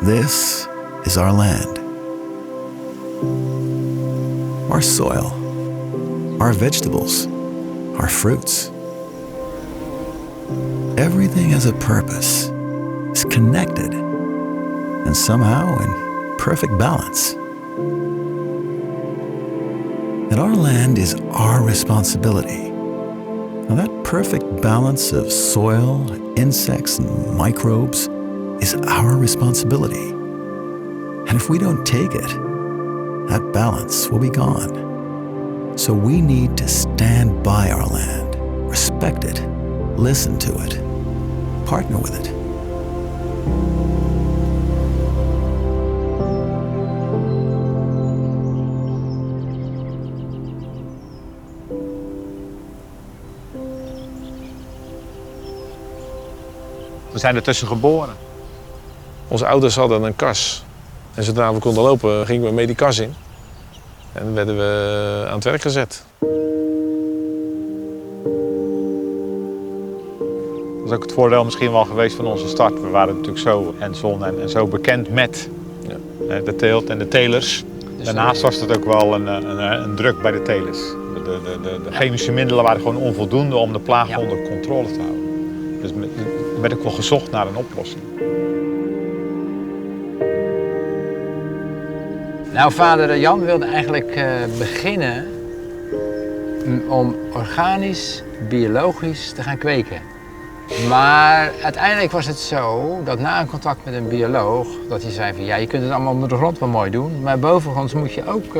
This is our land. Our soil, our vegetables, our fruits. Everything has a purpose, is connected, and somehow in perfect balance. And our land is our responsibility. Now that perfect balance of soil, insects, and microbes is our responsibility. And if we don't take it, that balance will be gone. So we need to stand by our land, respect it, listen to it, partner with it. We zijn ertussen geboren. Onze ouders hadden een kas. En zodra we konden lopen, gingen we mee die kas in. En dan werden we aan het werk gezet. Dat is ook het voordeel misschien wel geweest van onze start. We waren natuurlijk zo hands-on en zo bekend met de teelt en de telers. Daarnaast was het ook wel een druk bij de telers. De chemische middelen waren gewoon onvoldoende om de plaag onder controle te houden. Dus er werd ook wel gezocht naar een oplossing. Nou, vader Jan wilde eigenlijk beginnen om organisch, biologisch te gaan kweken. Maar uiteindelijk was het zo dat na een contact met een bioloog, dat hij zei van ja, je kunt het allemaal onder de grond wel mooi doen, maar bovengronds moet je ook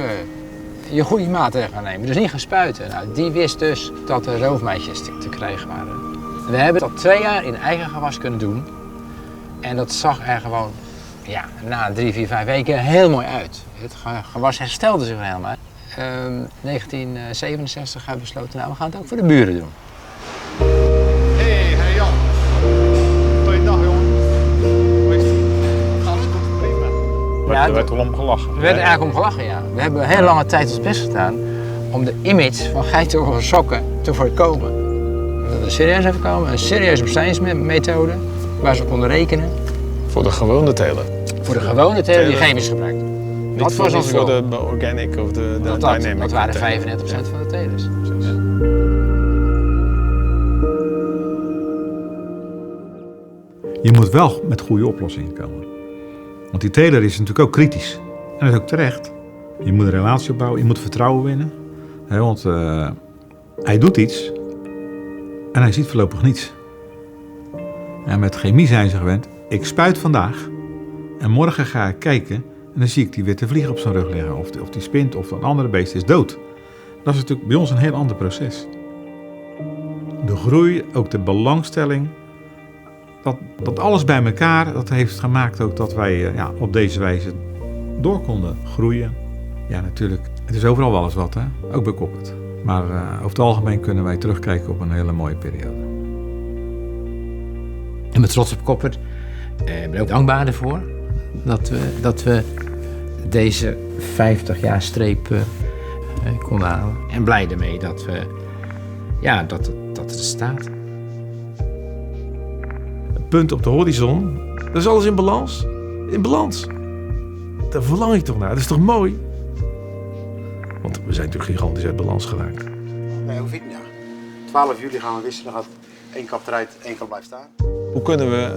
je goede maatregelen gaan nemen. Dus niet gaan spuiten. Nou, die wist dus dat er roofmeisjes te krijgen waren. We hebben dat 2 jaar in eigen gewas kunnen doen. En dat zag er gewoon na 3, 4, 5 weken heel mooi uit. Het gewas herstelde zich helemaal. 1967 hebben we besloten, nou we gaan het ook voor de buren doen. Hey Jan. Goeiedag jongen. Hoe is het? Alles goed, prima. Er werd om gelachen. Er werd eigenlijk om gelachen, ja. We hebben een hele lange tijd ons best gedaan om de image van geitenwolle sokken te voorkomen. Dat er serieus even komen, een serieuze bestrijdingsmethode waar ze konden rekenen. Voor de gewone teler. Voor de gewone teler die chemisch gebruikt. Niet voor de organic of de dynamic. Dat waren 35% van de telers. Precies. Je moet wel met goede oplossingen komen. Want die teler is natuurlijk ook kritisch. En dat is ook terecht. Je moet een relatie opbouwen, je moet vertrouwen winnen. Want hij doet iets en hij ziet voorlopig niets. En met chemie zijn ze gewend. Ik spuit vandaag en morgen ga ik kijken en dan zie ik die witte vlieg op zijn rug liggen. Of die spint of een andere beest is dood. Dat is natuurlijk bij ons een heel ander proces. De groei, ook de belangstelling. Dat alles bij elkaar, dat heeft gemaakt ook dat wij op deze wijze door konden groeien. Ja, natuurlijk, het is overal wel eens wat, hè? Ook bij Koppert. Maar over het algemeen kunnen wij terugkijken op een hele mooie periode. Ik ben trots op Koppert. Ik ben ook dankbaar ervoor dat we deze 50 jaar streep konden halen. En blij ermee dat het er staat. Een punt op de horizon, dat is alles in balans. In balans. Daar verlang ik toch naar, dat is toch mooi? Want we zijn natuurlijk gigantisch uit balans geraakt. Bij Ovidia. 12 juli gaan we wisselen, dan gaat 1 kap eruit, 1 kap blijft staan. Hoe kunnen we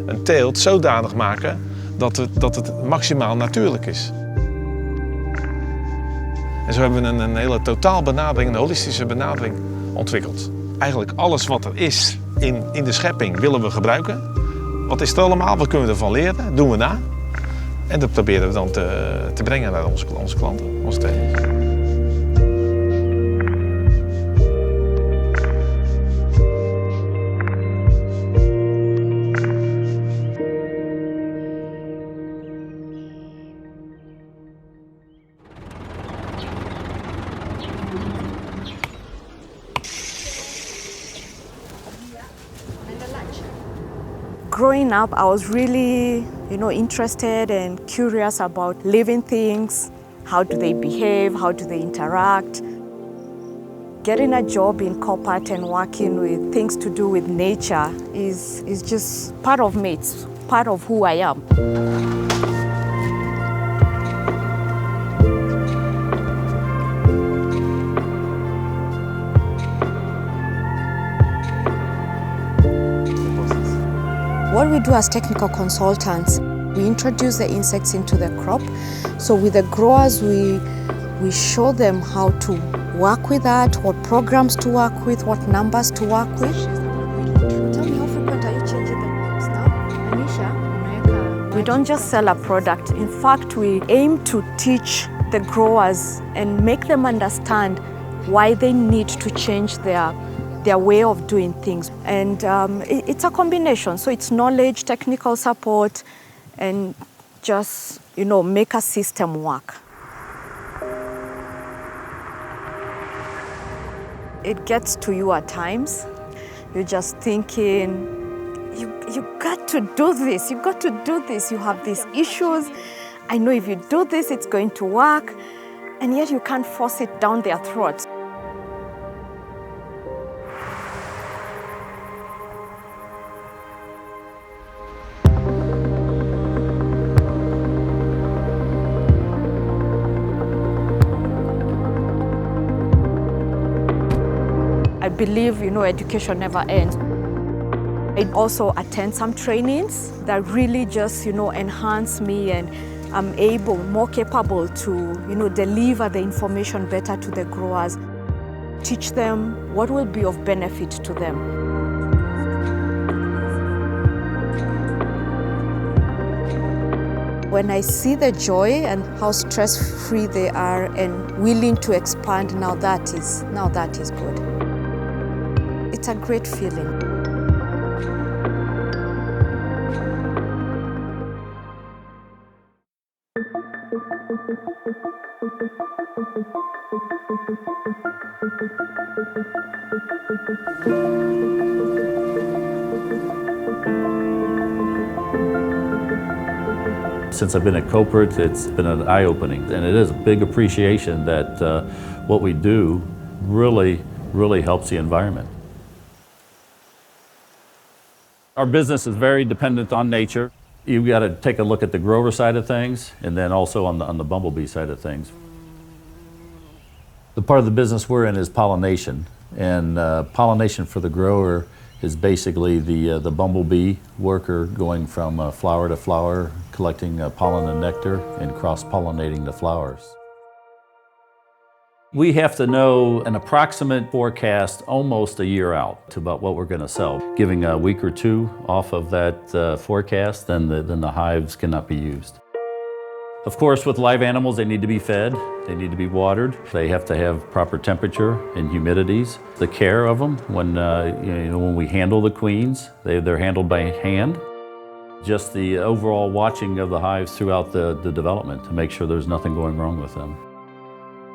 een teelt zodanig maken dat het maximaal natuurlijk is? En zo hebben we een hele totaal benadering, een holistische benadering ontwikkeld. Eigenlijk alles wat er is in de schepping willen we gebruiken. Wat is het allemaal? Wat kunnen we ervan leren? Dat doen we na. En dat proberen we dan te brengen naar onze klanten, onze telers. Growing up, I was really, interested and curious about living things. How do they behave? How do they interact? Getting a job in Koppert and working with things to do with nature is just part of me. It's part of who I am. What we do as technical consultants, we introduce the insects into the crop. So with the growers, we show them how to work with that, what programs to work with, what numbers to work with. Tell me, how frequent are you changing the crops now? Anisha? We don't just sell a product. In fact, we aim to teach the growers and make them understand why they need to change their way of doing things. And it's a combination. So it's knowledge, technical support, and just, make a system work. It gets to you at times. You're just thinking, you got to do this. You got to do this. You have these issues. I know if you do this, it's going to work. And yet you can't force it down their throats. I believe, education never ends. I also attend some trainings that really just, enhance me, and I'm more capable to, deliver the information better to the growers, teach them what will be of benefit to them. When I see the joy and how stress-free they are and willing to expand, now that is good. It's a great feeling. Since I've been at Koppert, it's been an eye-opening, and it is a big appreciation that what we do really helps the environment. Our business is very dependent on nature. You've got to take a look at the grower side of things, and then also on the bumblebee side of things. The part of the business we're in is pollination, and pollination for the grower is basically the bumblebee worker going from flower to flower, collecting pollen and nectar and cross-pollinating the flowers. We have to know an approximate forecast almost a year out to about what we're going to sell. Giving a week or two off of that forecast, then the hives cannot be used. Of course, with live animals, they need to be fed, they need to be watered, they have to have proper temperature and humidities. The care of them, when we handle the queens, they're handled by hand. Just the overall watching of the hives throughout the development to make sure there's nothing going wrong with them.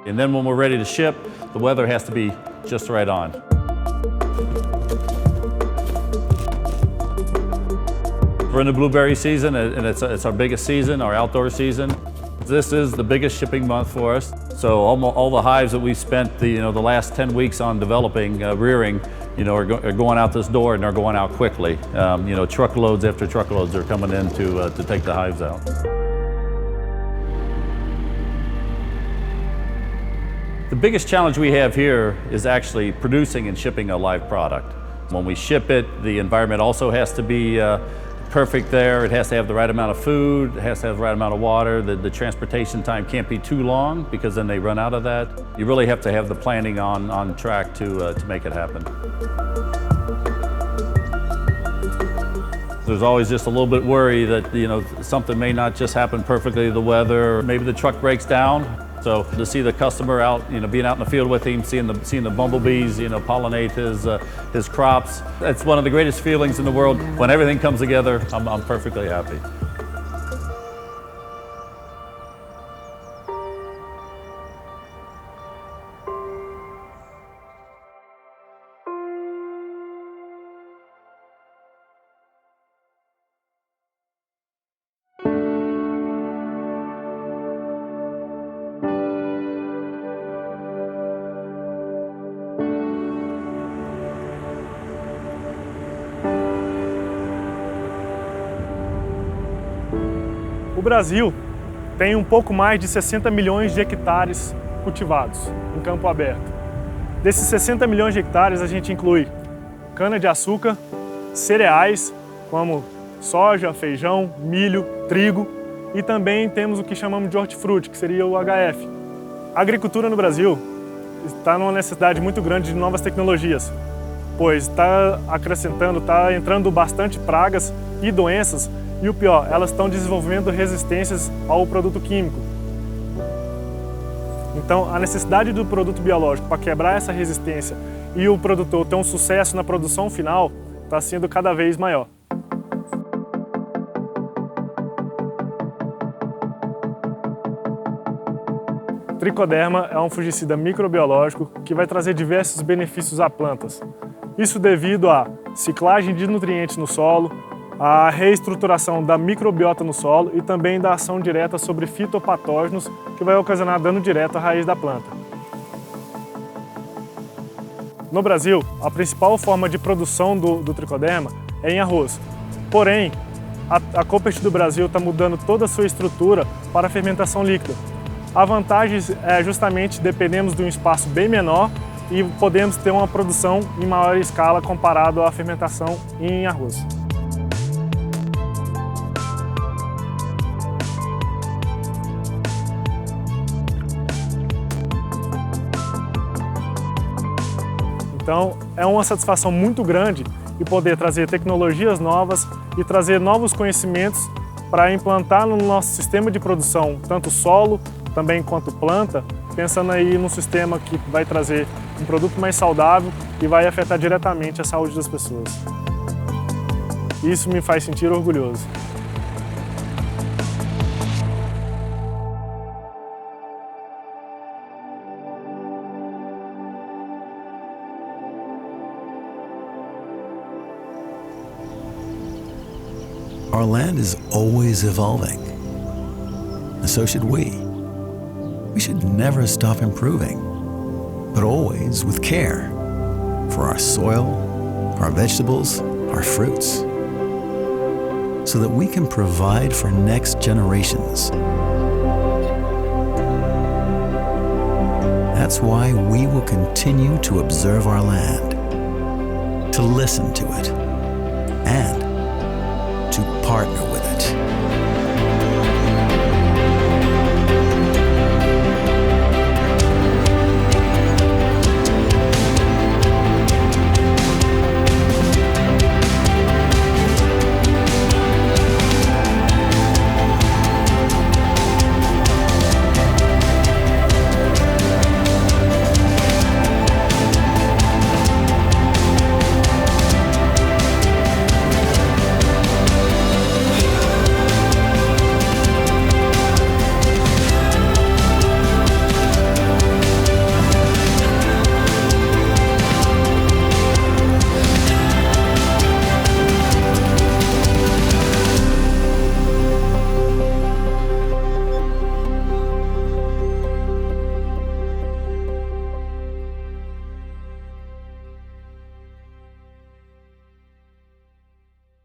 And then when we're ready to ship, the weather has to be just right on. We're in the blueberry season, and it's our biggest season, our outdoor season. This is the biggest shipping month for us. So all the hives that we've spent the last 10 weeks on developing, rearing, are going out this door, and they're going out quickly. Truckloads after truckloads are coming in to take the hives out. The biggest challenge we have here is actually producing and shipping a live product. When we ship it, the environment also has to be perfect there. It has to have the right amount of food, it has to have the right amount of water. The transportation time can't be too long because then they run out of that. You really have to have the planning on track to make it happen. There's always just a little bit worry that something may not just happen perfectly, the weather, or maybe the truck breaks down. So to see the customer out, being out in the field with him, seeing the bumblebees, pollinate his crops, it's one of the greatest feelings in the world. When everything comes together, I'm perfectly happy. O Brasil tem um pouco mais de 60 milhões de hectares cultivados em campo aberto. Desses 60 milhões de hectares a gente inclui cana-de-açúcar, cereais como soja, feijão, milho, trigo e também temos o que chamamos de hortifruti, que seria o HF. A agricultura no Brasil está numa necessidade muito grande de novas tecnologias, pois está acrescentando, está entrando bastante pragas e doenças e o pior, elas estão desenvolvendo resistências ao produto químico. Então, a necessidade do produto biológico para quebrar essa resistência e o produtor ter um sucesso na produção final está sendo cada vez maior. Tricoderma é um fungicida microbiológico que vai trazer diversos benefícios a plantas. Isso devido à ciclagem de nutrientes no solo, à reestruturação da microbiota no solo e também da ação direta sobre fitopatógenos que vai ocasionar dano direto à raiz da planta. No Brasil, a principal forma de produção do tricoderma é em arroz. Porém, a Koppert do Brasil está mudando toda a sua estrutura para a fermentação líquida. A vantagem é justamente dependemos de um espaço bem menor e podemos ter uma produção em maior escala comparado à fermentação em arroz. Então, é uma satisfação muito grande e poder trazer tecnologias novas e trazer novos conhecimentos para implantar no nosso sistema de produção, tanto solo, também quanto planta, pensando aí num sistema que vai trazer um produto mais saudável e vai afetar diretamente a saúde das pessoas. Isso me faz sentir orgulhoso. Our land is always evolving, and so should we. We should never stop improving, but always with care for our soil, our vegetables, our fruits, so that we can provide for next generations. That's why we will continue to observe our land, to listen to it, and to partner with